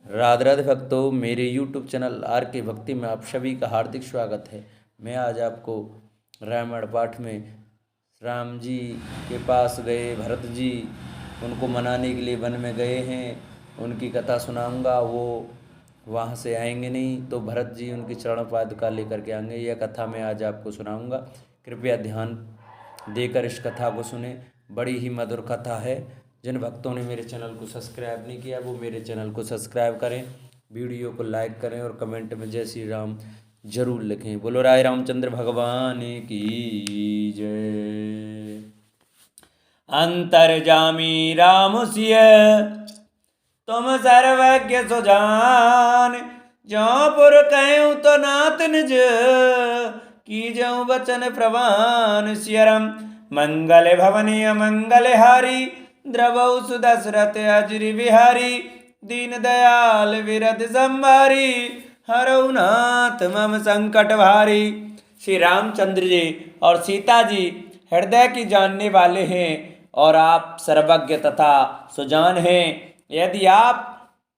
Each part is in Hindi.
राधे राधे भक्तों, मेरे YouTube चैनल आर के भक्ति में आप सभी का हार्दिक स्वागत है। मैं आज आपको रामायण पाठ में राम जी के पास गए भरत जी, उनको मनाने के लिए वन में गए हैं, उनकी कथा सुनाऊंगा। वो वहाँ से आएंगे नहीं तो भरत जी उनकी चरण पादुका लेकर के आएंगे। यह कथा मैं आज आपको सुनाऊंगा, कृपया ध्यान देकर इस कथा को सुने। बड़ी ही मधुर कथा है। जिन भक्तों ने मेरे चैनल को सब्सक्राइब नहीं किया वो मेरे चैनल को सब्सक्राइब करें, वीडियो को लाइक करें और कमेंट में जय श्री राम जरूर लिखें। बोलो राय रामचंद्र भगवान की जय। अंतर्जामी राम सिय तुम सर्वज्ञ सुजान, ज्यों पुर कहूँ तो नाथ निज की ज्यों वचन प्रवान। सियरम मंगल भवनी अमंगल हारी, द्रवौ सुदशरथ अजरि बिहारी। दीन दयाल विरद संभारी, हरौ नाथ मम संकट भारी। श्री रामचंद्र जी और सीता जी हृदय की जानने वाले हैं और आप सर्वज्ञ तथा सुजान हैं। यदि आप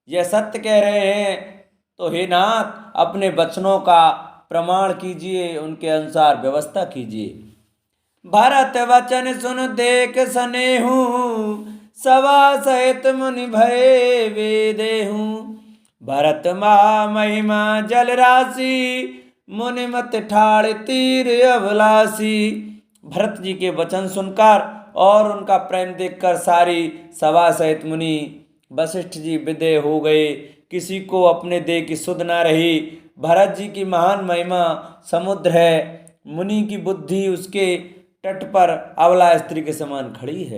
यह सत्य कह रहे हैं तो हे नाथ अपने वचनों का प्रमाण कीजिए, उनके अनुसार व्यवस्था कीजिए। भरत वचन सुन देख सनेहू, सवा सहित मुनि भय वेदेहू। भरत महा महिमा जल राशि, मुनि मत ठाड़ तीर अभिलाषी। भरत जी के वचन सुनकर और उनका प्रेम देखकर सारी सभा सहित मुनि वशिष्ठ जी विदेह हो गए। किसी को अपने देह की सुध न रही। भरत जी की महान महिमा समुद्र है, मुनि की बुद्धि उसके तट पर अबला स्त्री के समान खड़ी है।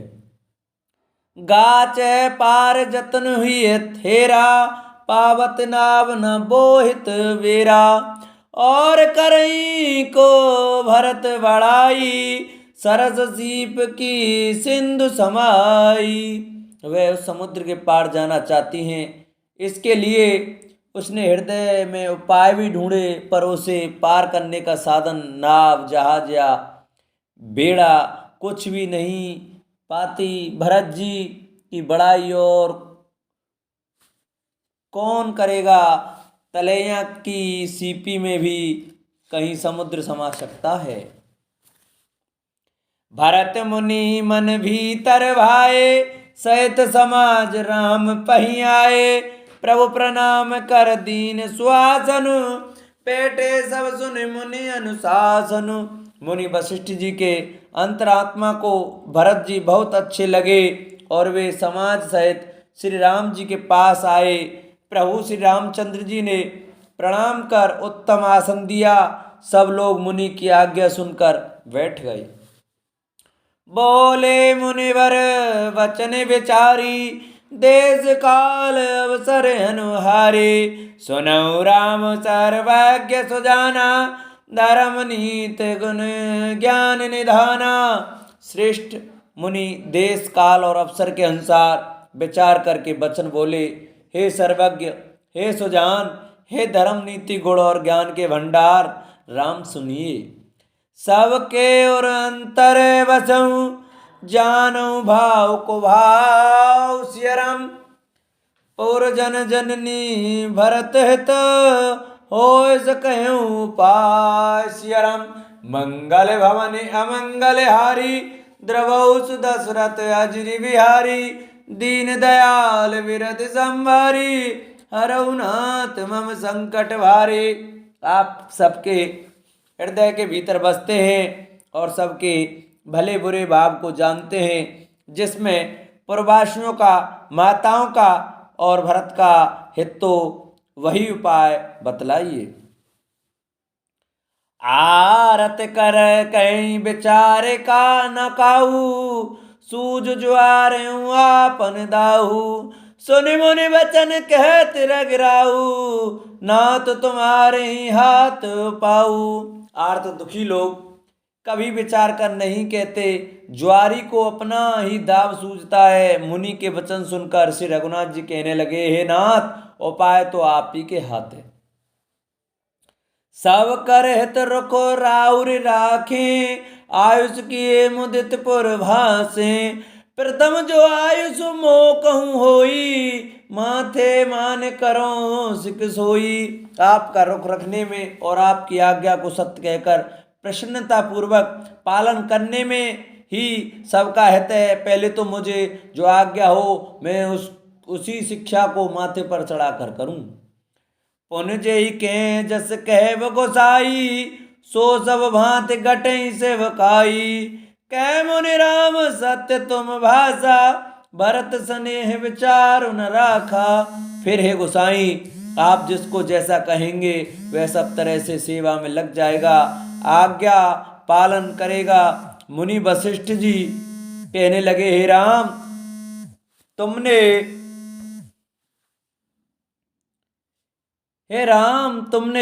गाच पार जतन हुई थेरा, पावत नाव न बोहित वेरा। और करई को भरत बढ़ाई, सरस सीप की सिंधु समाई। वह उस समुद्र के पार जाना चाहती हैं, इसके लिए उसने हृदय में उपाय भी ढूंढे, पर उसे पार करने का साधन नाव जहाज या बेड़ा कुछ भी नहीं पाती। भरत जी की बड़ाई और कौन करेगा। तलैया की सीपी में भी कहीं समुद्र समा सकता है। भरत मुनि मन भीतर भाए, सहित समाज राम पही आए। प्रभु प्रणाम कर दीन सुहासन, पेटे सब सुन मुनि अनुशासन। मुनि वशिष्ठ जी के अंतरात्मा को भरत जी बहुत अच्छे लगे और वे समाज सहित श्री राम जी के पास आए। प्रभु श्री रामचंद्र जी ने प्रणाम कर उत्तम आसन दिया। सब लोग मुनि की आज्ञा सुनकर बैठ गए। बोले मुनिवर वचन विचारी, देश काल अवसर अनुहारे। सुनौ राम सर्वज्ञ सुजाना, धर्म नीत गुण ज्ञान निधाना। श्रेष्ठ मुनि देश काल और अवसर के अनुसार विचार करके वचन बोले। हे सर्वज्ञ, हे सुजान, हे धर्म नीति गुण और ज्ञान के भंडार, राम सुनिए। सबके और अंतर बसऊं, जानो भाव को भाव। सियरम और जन जननी भरत हित, होय सकहूं पाय। सियरम मंगल भवन अमंगल हारी, द्रवौ सुदशरथ अजरि बिहारी। दीन दयाल विरद संभारी, हरौ नाथ मम संकट भारी। आप सबके हृदय के भीतर बसते हैं और सबके भले बुरे भाव को जानते हैं, जिसमें पूर्ववासियों का, माताओं का और भरत का हित तो वही उपाय बतलाइए। आरत कर कहीं विचार का न काहू, सूझ जुआर आपन दाहू। सुनि मुनि वचन कहत रगराऊ, नाथ तुम्हारे ही हाथ पाऊ। आर्त दुखी लोग कभी विचार कर नहीं कहते, ज्वारी को अपना ही दाव सूझता है। मुनि के वचन सुनकर श्री रघुनाथ जी कहने लगे, हे नाथ उपाय तो आप ही के हाथ है। सब कर हित रखो राउर राखे, आयुष किए मुदित पुर भासे। प्रथम जो आयुष मोह कहूँ होई, माथे मान करो सिक सोई। आपका रुख रखने में और आपकी आज्ञा को सत्य कहकर प्रसन्नता पूर्वक पालन करने में ही सबका हित है। पहले तो मुझे जो आज्ञा हो मैं उसी शिक्षा को माथे पर चढ़ा कर करूं। पुन जय के जस कह गोसाई, सो सब भांति घटई सेवकाई। कह मुनि राम सत्य तुम भाषा, भरत स्नेह विचार न राखा। फिर हे गोसाई, आप जिसको जैसा कहेंगे वह सब तरह से सेवा में लग जाएगा, आज्ञा पालन करेगा। मुनि वशिष्ठ जी कहने लगे, हे राम, तुमने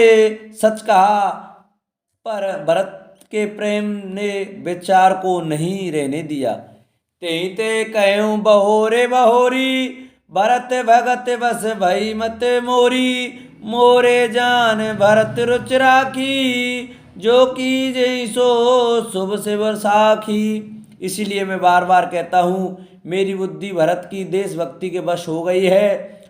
सच कहा, पर भरत के प्रेम ने विचार को नहीं रहने दिया। ते ते कहूँ बहोरे बहोरी, भरत भगत बस भई मत मोरी। मोरे जान भरत रुच राखी, जो की जय सो शुभ शिव साखी। इसीलिए मैं बार बार कहता हूँ, मेरी बुद्धि भरत की देशभक्ति के वश हो गई है।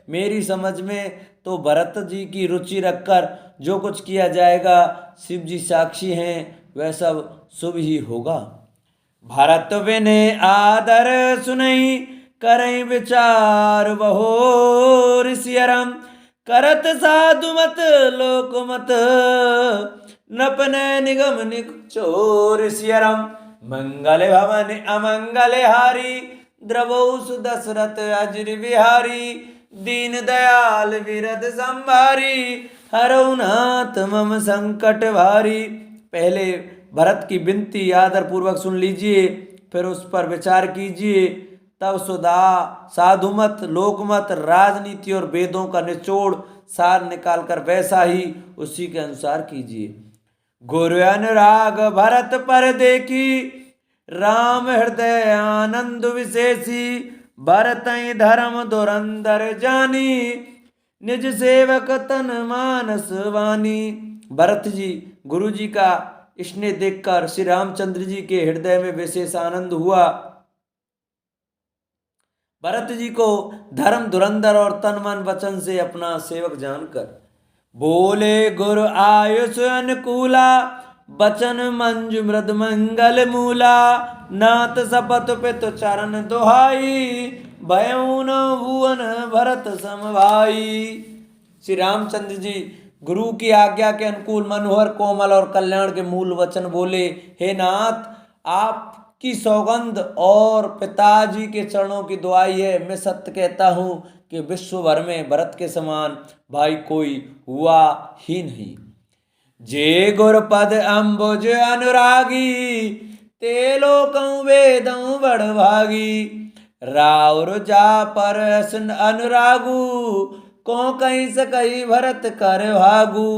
मेरी समझ में तो भरत जी की रुचि रखकर जो कुछ किया जाएगा, शिव जी साक्षी हैं, वह सब शुभ ही होगा। भरत बिने आदर सुनई, करई विचार बहोर सियरम। करत साधु मत लोक मत, नपने निगम निचोर सियरम। मंगल भवन अमंगल हारी, द्रवौ सुदशरथ अजर बिहारी। दीन दयाल विरद संभारी, हरऊ नाथ मम संकट भारी। पहले भरत की विनती आदर पूर्वक सुन लीजिए, फिर उस पर विचार कीजिए। तब सुधा साधुमत लोकमत राजनीति और वेदों का निचोड़ सार निकालकर वैसा ही उसी के अनुसार कीजिए। गुरु अनुराग भरत पर देखी, राम हृदय आनंद विशेषी। भरत धर्म धुरंधर जानी, निज सेवक तन मानस वानी। भरत जी गुरु जी का स्नेह देखकर श्री रामचंद्र जी के हृदय में विशेष आनंद हुआ। भरत जी को धर्म धुरंधर और तन मन वचन से अपना सेवक जानकर बोले, गुरु आयुष अनुकूला, बचन मंजु मृद मंगल मूला। नाथ सपत पित चरण दोहाई, भयउ न भुवन भरत सम भाई। श्री रामचंद्र जी गुरु की आज्ञा के अनुकूल मनोहर कोमल और कल्याण के मूल वचन बोले, हे नाथ, आपकी सौगंध और पिताजी के चरणों की दुआई है। मैं सत्य कहता हूँ कि विश्व भर में भरत के समान भाई कोई हुआ ही नहीं। जे गुरपद अम्बुज अनुरागी, ते लोकं वेदं बड़भागी। राउर जा पर अनुरागु, को कहीं सकई भरत कर भागु।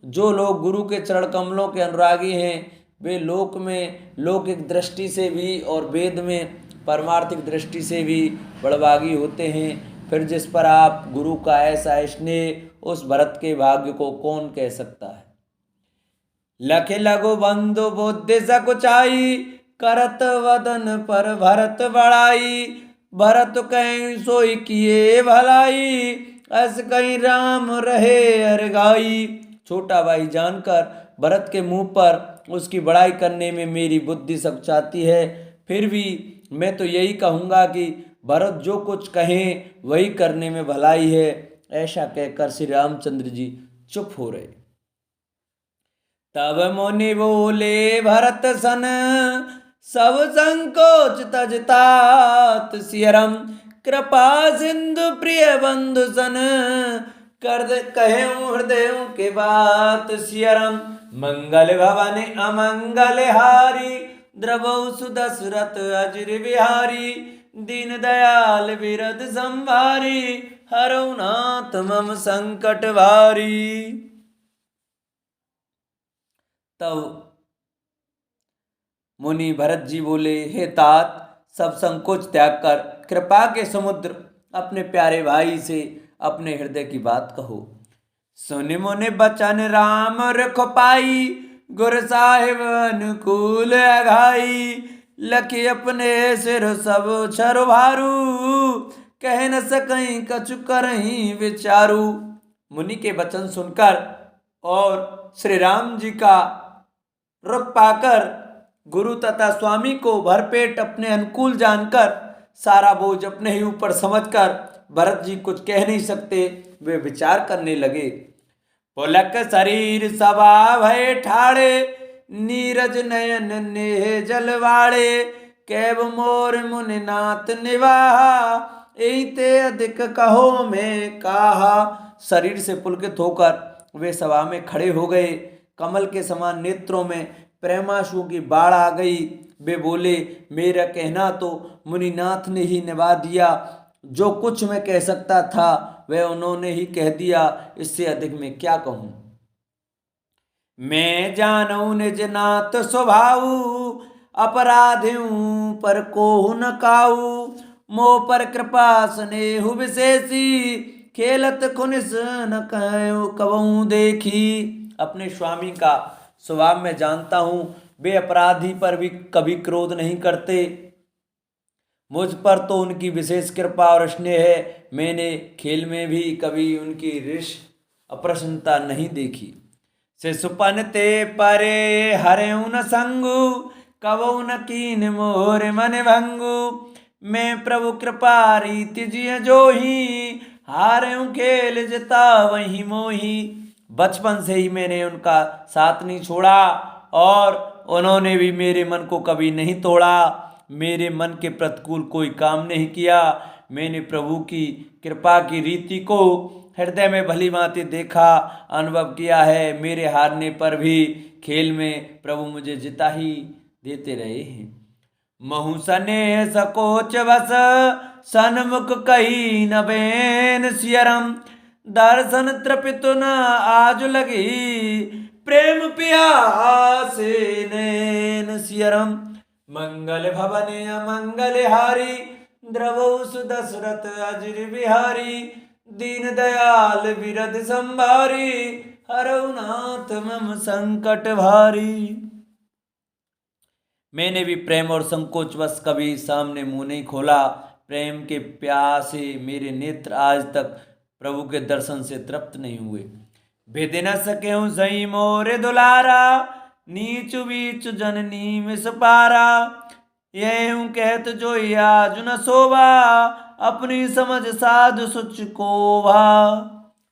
जो लोग गुरु के चरण कमलों के अनुरागी हैं, वे लोक में लौकिक दृष्टि से भी और वेद में परमार्थिक दृष्टि से भी बड़भागी होते हैं। फिर जिस पर आप गुरु का ऐसा स्नेह, उस भरत के भाग्य को कौन कह सकता है। लख लघु बंधु बुद्धि सकुचाई, करत वदन पर भरत बड़ाई। भरत कहीं सोई किए भलाई, अस कहीं राम रहे अरगाई। छोटा भाई जानकर भरत के मुंह पर उसकी बड़ाई करने में मेरी बुद्धि सकुचाती है। फिर भी मैं तो यही कहूँगा कि भरत जो कुछ कहें वही करने में भलाई है। ऐसा कहकर श्री रामचंद्र जी चुप हो रहे। तब मुनि बोले भरत सन, सब संकोच तजतात सियरम। कृपा सिंधु प्रिय बंधु सन, कर कहे हृदय के बात सियरम। मंगल भवन अमंगल हारी, द्रवौ सुदशरथ अजर बिहारी। दीन दयाल विरद संभारी, हरऊ नाथ मम संकट भारी। तब मुनि भरत जी बोले, हे तात, सब संकोच त्याग कर कृपा के समुद्र अपने प्यारे भाई से अपने हृदय की बात कहो। सुनि मुनि बचन राम रख पाई, गुर साहिब अनुकूल अघाई। लखी अपने सिर सब छर भारू, कह न सकहीं कछु करहीं विचारू। मुनि के वचन सुनकर और श्री राम जी का रुख पाकर गुरु तथा स्वामी को भरपेट अपने अनुकूल जानकर सारा बोझ अपने ही ऊपर समझकर भरत जी कुछ कह नहीं सकते, वे विचार करने लगे। पुलक शरीर सभा भय ठाड़े, नीरज नयन नेह जलवाड़े, कैब मोर मुनिनाथ निवाहा, एते अधिक कहो में कहा। शरीर से पुलकित होकर वे सभा में खड़े हो गए। कमल के समान नेत्रों में प्रेमाशु की बाढ़ आ गई। वे बोले, मेरा कहना तो मुनिनाथ ने ही निभा दिया। जो कुछ मैं कह सकता था वह उन्होंने ही कह दिया, इससे अधिक मैं क्या कहूँ। मैं जानऊ निज नाथ स्वभाऊ, अपराधियों पर कोहु न काऊ, मोह पर कृपा स्नेहु विशेषी, खेलत खुनिस न कबहू देखी। अपने स्वामी का स्वभाव में जानता हूँ, वे अपराधी पर भी कभी क्रोध नहीं करते। मुझ पर तो उनकी विशेष कृपा और स्नेह है। मैंने खेल में भी कभी उनकी ऋष अप्रसन्नता नहीं देखी। शिशुपन ते परे हरेऊ न संगु, कबहु न कीन मोर मन भंगु, मैं प्रभु कृपा रीति जिय जोही, हारेऊ खेल जिता वही मोही। बचपन से ही मैंने उनका साथ नहीं छोड़ा और उन्होंने भी मेरे मन को कभी नहीं तोड़ा। मेरे मन के प्रतिकूल कोई काम नहीं किया। मैंने प्रभु की कृपा की रीति को हृदय में भली भांति देखा, अनुभव किया है। मेरे हारने पर भी खेल में प्रभु मुझे जिता ही देते रहे हैं। महु सने सकोच बस, सन्मुख कही न बेन सियरम, दर्शन तृपित न आज लगी, प्रेम प्यासे नैन सियरम। मंगल भवन अमंगल हारी, द्रवौ सुदशरथ अजिर बिहारी, दीन दयाल बिरद संभारी, हरौ नाथ मम संकट भारी। मैंने भी प्रेम और संकोचवश कभी सामने मुंह नहीं खोला। प्रेम के प्यासे मेरे नेत्र आज तक प्रभु के दर्शन से तृप्त नहीं हुए। भेद न सक्यों सही मोरे दुलारा, नीचु बीचु जननी मिस पारा, यह कहत जो आज न शोभा, अपनी समझ साधु सुच को भा।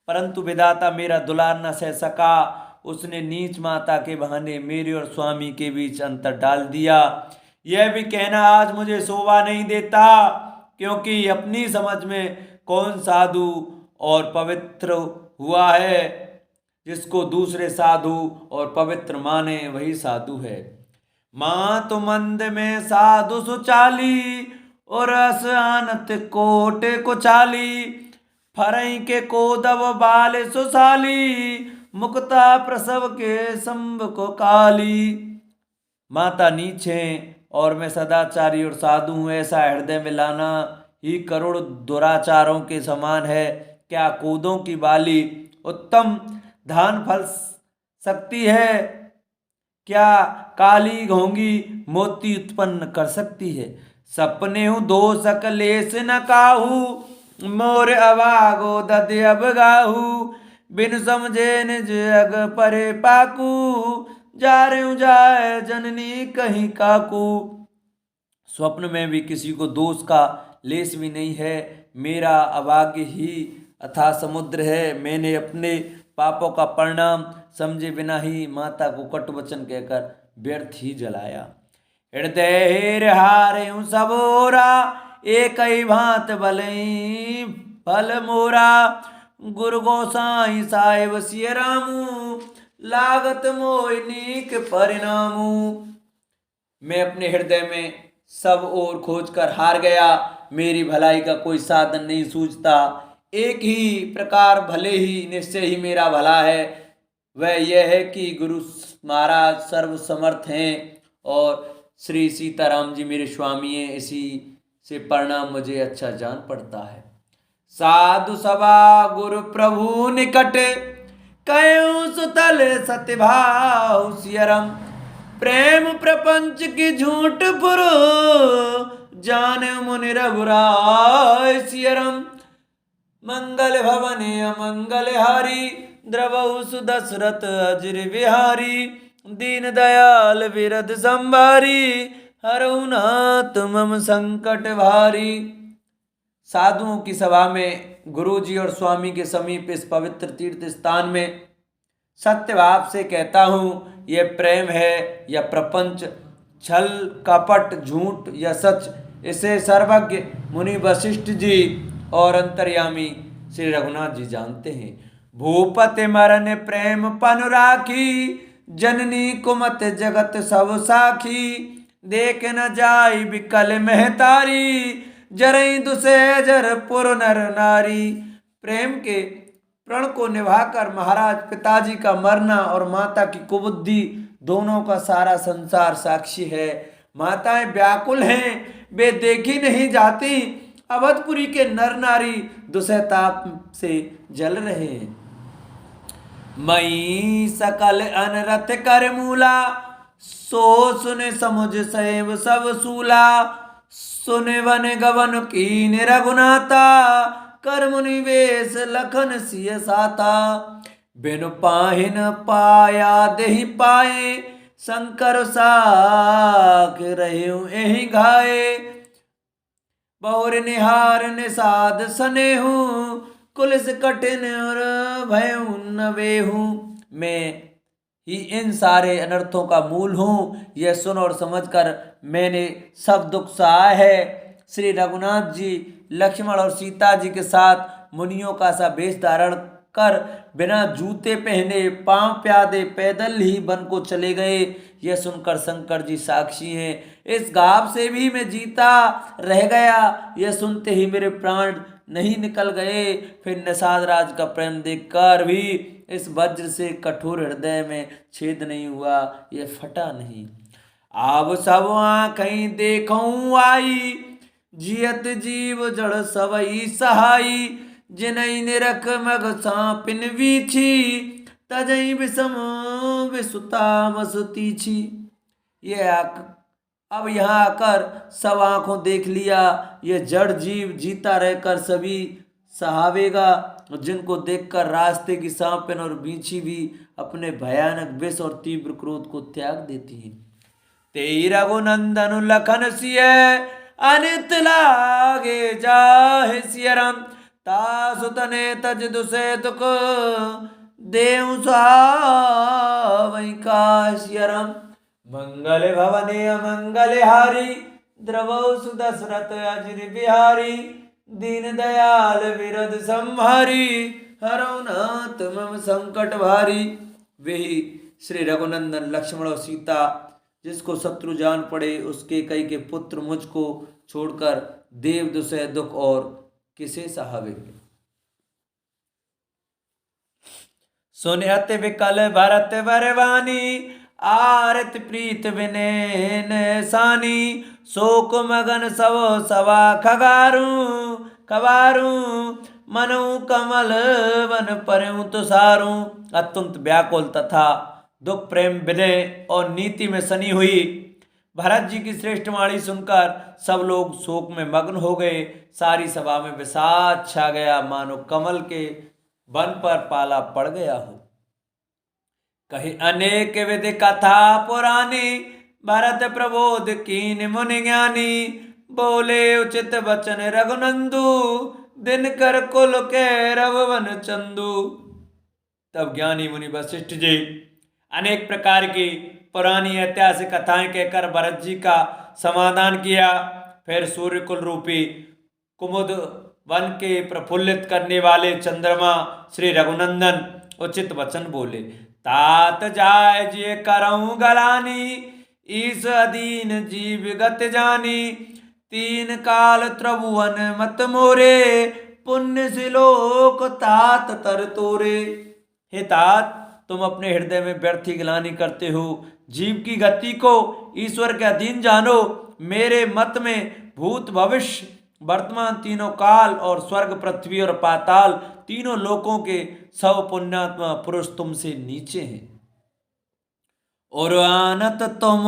परंतु विधाता मेरा दुलार न सह सका। उसने नीच माता के बहाने मेरे और स्वामी के बीच अंतर डाल दिया। यह भी कहना आज मुझे शोभा नहीं देता, क्योंकि अपनी समझ में कौन साधु और पवित्र हुआ है। जिसको दूसरे साधु और पवित्र माने वही साधु है। माँ तो मंद में साधु सुचाली, और रस आनत कोटे को चाली, फरई के कोदव बाल सुशाली, मुक्ता प्रसव के संभ को काली। माता नीच है और मैं सदाचारी और साधु हूँ, ऐसा हृदय में लाना ही करोड़ दुराचारों के समान है। क्या कोदों की बाली उत्तम धान फल सकती है? क्या काली घोंगी मोती उत्पन्न कर सकती है? सपने हूँ दो सकलेस न काहू, मोर अभागो दद अब गाहू, बिन समझे निज अग परे पाकू, जा रे जाए जननी कहीं काकू। स्वप्न में भी किसी को दोष का लेस भी नहीं है। मेरा अभाग्य ही अथाह समुद्र है। मैंने अपने पापों का परिणाम समझे बिना ही माता को कटु वचन कहकर व्यर्थ ही जलाया। हृदय हारे सबोरा, एक ही भांत भलई फल मोरा, गुरु गोसाई साहेब सिय रामू, लागत मोहिनीक परिणामू। मैं अपने हृदय में सब ओर खोज कर हार गया। मेरी भलाई का कोई साधन नहीं सूझता। एक ही प्रकार भले ही निश्चय ही मेरा भला है, वह यह है कि गुरु महाराज सर्व समर्थ हैं और श्री सीताराम जी मेरे स्वामी हैं। इसी से परिणाम मुझे अच्छा जान पड़ता है। साधु सभा गुरु प्रभु निकट, कयूं सुतल सत्यभाव सियरम, प्रेम प्रपंच की झूठ पुर, जाने मुनि रघुराय सियरम। मंगल भवने अमंगल हारी, द्रवहु सुदशरथ अजिर बिहारी। दीन दयाल विरद संभारी, हरऊ नाथ मम संकट भारी। साधुओं की सभा में गुरुजी और स्वामी के समीप इस पवित्र तीर्थ स्थान में सत्य भाव से कहता हूँ, ये प्रेम है या प्रपंच, छल कपट झूठ या सच, इसे सर्वज्ञ मुनि वशिष्ठ जी और अंतर्यामी श्री रघुनाथ जी जानते हैं। भूपति मरन प्रेम पन राखी, जननी कुमत जगत सब साखी। देख न जाई बिकल महतारी, जरई दुसेजर पुर नर नारी। प्रेम के प्रण को निभाकर महाराज पिताजी का मरना और माता की कुबुद्धि दोनों का सारा संसार साक्षी है। माताएं व्याकुल हैं, वे देखी नहीं जाती। अवधपुरी के नर नारी दुसहताप से जल रहे हैं। मई सकल अनरथ कर मूला, सो सुन समुझ सैव सब सूला। सुन वन गवन कीन रघुनाथा, कर मुनि वेश लखन सिय साथा। बिनु पाहिन पाया देहि पाए, शंकर साख रह्यु एहि घाये। बहुर निहार निषाद सनेहु, कुलिस कठिन और भयउ न वेहु। मैं ही इन सारे अनर्थों का मूल हूँ, यह सुन और समझकर मैंने सब दुख सहा है। श्री रघुनाथ जी लक्ष्मण और सीता जी के साथ मुनियों का सा वेश धारण कर बिना जूते पहने पांव प्यादे पैदल ही वन को चले गए। यह सुनकर शंकर जी साक्षी हैं। इस घाव से भी मैं जीता रह गया, यह सुनते ही मेरे प्राण नहीं निकल गए। फिर निषाद राज का प्रेम देखकर भी इस वज्र से कठोर हृदय में छेद नहीं हुआ, यह फटा नहीं। आब सब आँखें देखूं आई, जियत जीव जड़ सबई सहाई। जिनई निरख मग सांपिन वीछी, तजई विषम विसुता मसुतीछी। ये अब यहाँ आकर सब आंखों देख लिया, ये जड़ जीव जीता रहकर सभी सहावेगा, जिनको देखकर रास्ते की सांपिन और बीछी भी अपने भयानक विष और तीव्र क्रोध को त्याग देती हैं। तेई रघुनंदन लखन सिय, अनित लागे जाहि सियरम। तासुतने तज दुसे तुक, देव सुहावै का सियरम। मंगल भवने अमंगल हारी, द्रवौ सुदशरथ अजिर बिहारी। दीन दयाल विरद संहारी, हरौ नाथ मम संकट भारी। वही श्री रघुनंदन लक्ष्मण और सीता, जिसको शत्रु जान पड़े उसके कई के पुत्र मुझको छोड़कर देव दुसह दुख और किसे सहावेंगे। सुनहत विकल भरत बरवानी, आरत प्रीत विनय सानी। शोक मगन सब सवा खबारू, मनु कमल वन परऊं तुषारू। अत्यंत व्याकुल तथा दुख प्रेम विनय और नीति में सनी हुई भरत जी की श्रेष्ठ वाणी सुनकर सब लोग शोक में मग्न हो गए। सारी सभा में विषाद छा गया, मानो कमल के वन पर पाला पड़ गया हो। कहीं अनेक विधि कथा पुरानी, भरत प्रबोध कीन मुनि ज्ञानी। बोले उचित वचन रघुनंदु, दिन कर कुल के रघुवन चंदू। तब ज्ञानी मुनि वशिष्ठ जी अनेक प्रकार की पुरानी ऐतिहासिक कथाएं कहकर भरत जी का समाधान किया। फिर सूर्यकुल रूपी कुमुद वन के प्रफुल्लित करने वाले चंद्रमा श्री रघुनंदन उचित वचन बोले। तात जाय जे करऊं गलानी, ईस अधीन जीव गत जानी। तीन काल त्रिभुवन मत मोरे, पुण्य सिलोक तात तर तोरे। हे तात, तुम अपने हृदय में व्यर्थी गिलानी करते हो। जीव की गति को ईश्वर के अधीन जानो। मेरे मत में भूत भविष्य वर्तमान तीनों काल और स्वर्ग पृथ्वी और पाताल तीनों लोकों के सब पुण्यात्मा पुरुष तुमसे नीचे हैं। और आनत तुम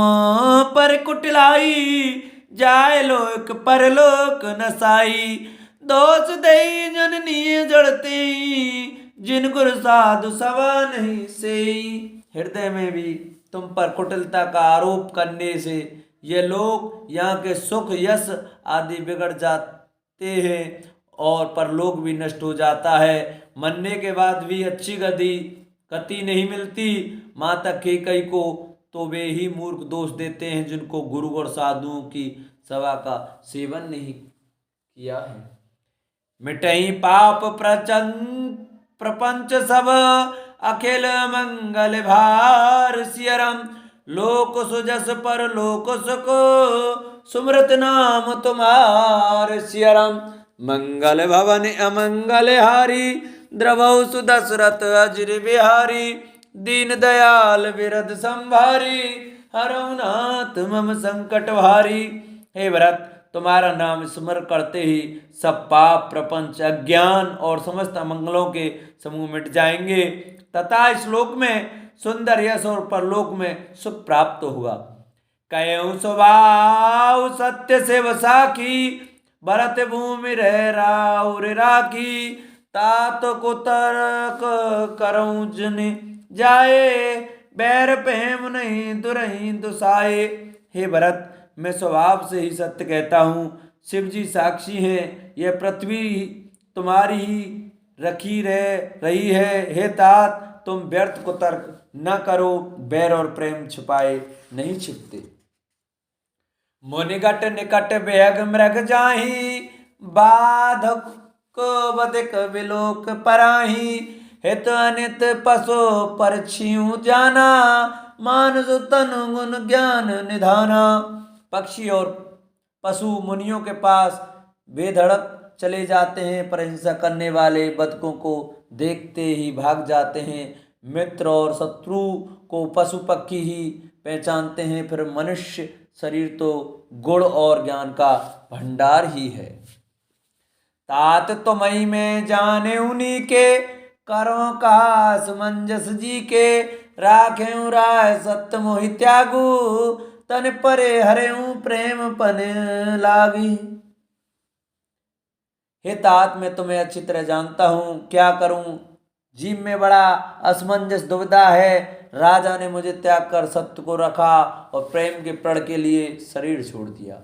पर कुटिलाई, जाय लोक परलोक नसाई। दोष दई जननी जड़ते जिन गुर साधु सवा नहीं से। हृदय में भी तुम पर कुटिलता का आरोप करने से ये लोग यहाँ के सुख यश आदि बिगड़ जाते हैं और परलोक भी नष्ट हो जाता है। मरने के बाद भी अच्छी गति नहीं मिलती। माता कैकेयी को तो वे ही मूर्ख दोष देते हैं जिनको गुरु और साधुओं की सभा का सेवन नहीं किया है। मिटई पाप प्रपंच सब अखिल मंगल भार सियरम। लोक सुजस पर लोक सुख सुमृत नाम तुम्हार सियरम। मंगल भवन अमंगल हारी द्रवौ सुदशरथ अजर बिहारी। दीन दयाल विरद संभारी हरौ नाथ मम संकट भारी। हे भरत, तुम्हारा नाम स्मरण करते ही सब पाप प्रपंच अज्ञान और समस्त अमंगलों के समूह मिट जाएंगे तथा इस श्लोक में सुंदर यश और परलोक में सुख प्राप्त होगा। कयऊ स्वभाव सत्य से वसाखी भरत भूमि रह राउर राखी। तात को तर्क करऊं जन जाए बैर प्रेम नहीं दुरही दुसाए। हे भरत, मैं स्वभाव से ही सत्य कहता हूँ। शिव जी साक्षी हैं, यह पृथ्वी तुम्हारी ही रखी रही है। हे तात, तुम व्यर्थ को तर्क न करो, बैर और प्रेम छुपाए नहीं छिपते। मुनिगट निकट बेग मृग जाही बाधक बदिक विलोक पराही। हित अनित पशु परछियु जाना मानस तनु गुण ज्ञान निधाना। पक्षी और पशु मुनियों के पास बेधड़क चले जाते हैं पर हिंसा करने वाले बतकों को देखते ही भाग जाते हैं। मित्र और शत्रु को पशु पक्षी ही पहचानते हैं, फिर मनुष्य शरीर तो गुण और ज्ञान का भंडार ही है। तात तुमई में जाने उन्हीं के करों का समंजस जी के। राखे राय सत्य मोहि त्यागू तन परे हरेऊ प्रेम पन लागी। हे तात, मैं तुम्हें अच्छी तरह जानता हूँ, क्या करूं, जीव में बड़ा असमंजस दुविधा है। राजा ने मुझे त्याग कर सत्य को रखा और प्रेम के प्रण के लिए शरीर छोड़ दिया।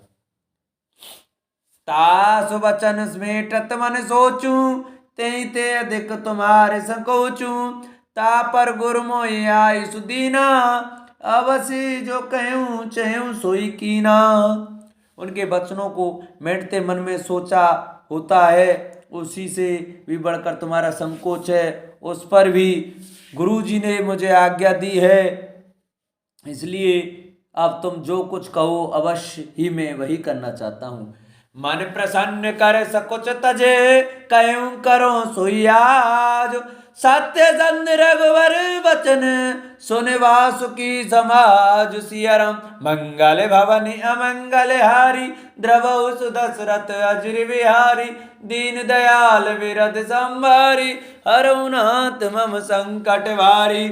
तास वचन समेटत मन सोचूं ते अधिक तुम्हारे संकोचूं। ता पर गुरु मोहि आई सुदीना अवसी जो कहूँ चहूँ सोई कीना। उनके वचनों को मेटते मन में सोचा होता है, उसी से भी बढ़कर तुम्हारा संकोच है। उस पर भी गुरु जी ने मुझे आज्ञा दी है, इसलिए अब तुम जो कुछ कहो अवश्य ही मैं वही करना चाहता हूँ। मन प्रसन्न कर सकुच तजे कहूँ करो सोयाज। सत्य संग रघुवर वचन सुन वासुकी समाज। सियरम मंगल भवन अमंगल हारी द्रवौ सुदशरथ अजर बिहारी। दीन दयाल विरद संभारी हरौ नाथ मम संकट भारी।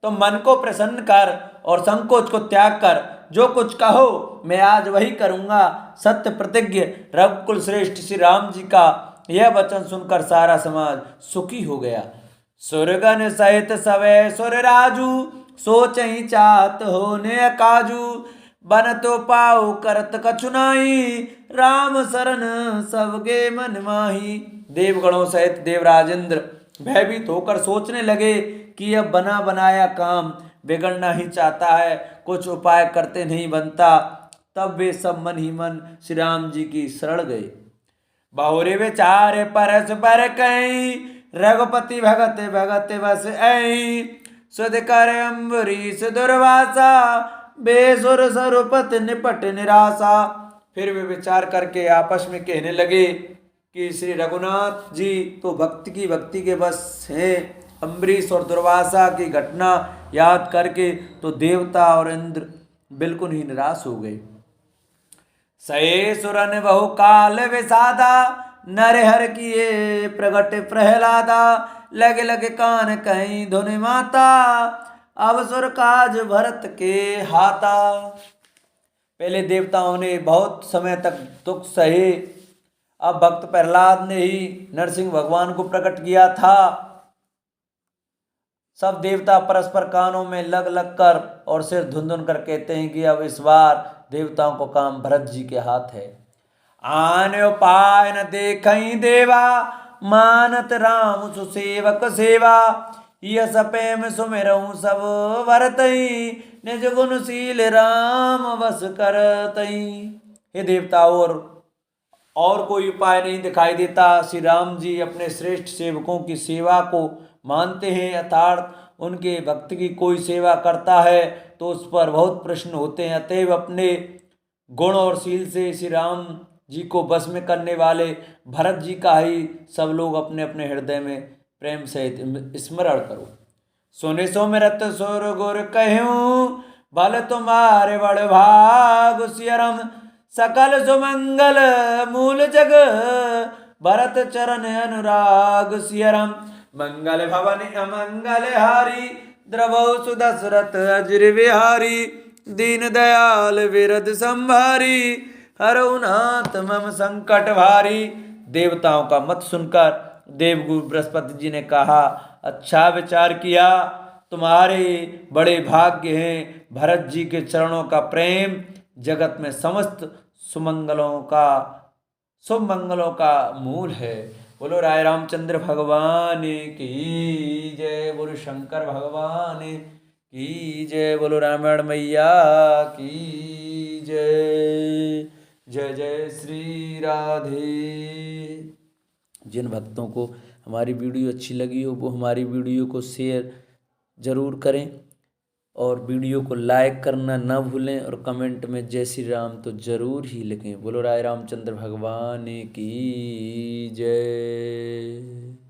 तो मन को प्रसन्न कर और संकोच को त्याग कर जो कुछ कहो मैं आज वही करूंगा। सत्य प्रतिज्ञ रघुकुल श्रेष्ठ श्री राम जी का यह वचन सुनकर सारा समाज सुखी हो गया। सुरगन सहित सवै सुर राजू सोच ही चाहत होने काजू। बन तो पाओ करत कछु नाई राम शरण सबगे मन माही। देवगणों सहित देवराजेंद्र भयभीत होकर सोचने लगे कि यह बना बनाया काम बिगड़ना ही चाहता है, कुछ उपाय करते नहीं बनता। तब वे सब मन ही मन श्री राम जी की शरण गए। बहुरे विचार परस पर कहीं रघुपति भगत भगत बस ऐ। सुध कर अम्बरीश दुर्वासा बेसुर सरुपत निपट निराशा। फिर वे विचार करके आपस में कहने लगे कि श्री रघुनाथ जी तो भक्ति के बस हैं। अम्बरीश और दुर्वासा की घटना याद करके तो देवता और इंद्र बिल्कुल ही निराश हो गए। सये सुरन बहु काल विषादा नरहर किए प्रगट प्रहलादा। लगे लगे कान कहीं धुन माता अवसुर काज भरत के हाथा। पहले देवताओं ने बहुत समय तक दुख सहे, अब भक्त प्रहलाद ने ही नरसिंह भगवान को प्रकट किया था। सब देवता परस्पर कानों में लग लग कर और सिर धुन धुन कर कहते हैं कि अब इस बार देवताओं को काम भरत जी के हाथ है। आन उपाय न देखई देवा, मानत राम सुसेवक सेवा, यस प्रेम सुमिरऊं सब वरतई, निज गुणशील राम वस करतई। हे देवताओं, और कोई उपाय नहीं दिखाई देता। श्री राम जी अपने श्रेष्ठ सेवकों की सेवा को मानते हैं, अर्थात उनके भक्त की कोई सेवा करता है तो उस पर बहुत प्रश्न होते हैं। अतएव अपने गुण और शील से श्री राम जी को बस में करने वाले भरत जी का ही सब लोग अपने अपने हृदय में प्रेम सहित स्मरण करो। सोने सोमरत सुर गुर कहूँ, भल तुम्हारे बड़ भाग सियरम, सकल सुमंगल मूल जग, भरत चरण अनुराग सियरम, मंगल भवन अमंगल हारी, द्रवौ सुदशरथ अजर विहारी, दीन दयाल विरद संभारी, हरऊ नाथ मम संकट भारी। देवताओं का मत सुनकर देवगुरु बृहस्पति जी ने कहा, अच्छा विचार किया, तुम्हारे बड़े भाग्य हैं। भरत जी के चरणों का प्रेम जगत में समस्त शुभ मंगलों का मूल है। बोलो राय रामचंद्र भगवान की जय, बोलो शंकर भगवान की जय, बोलो रामायण मैया की जय। जय जय श्री राधे। जिन भक्तों को हमारी वीडियो अच्छी लगी हो वो हमारी वीडियो को शेयर ज़रूर करें और वीडियो को लाइक करना ना भूलें और कमेंट में जय श्री राम तो ज़रूर ही लिखें। बोलो राय रामचंद्र भगवान की जय।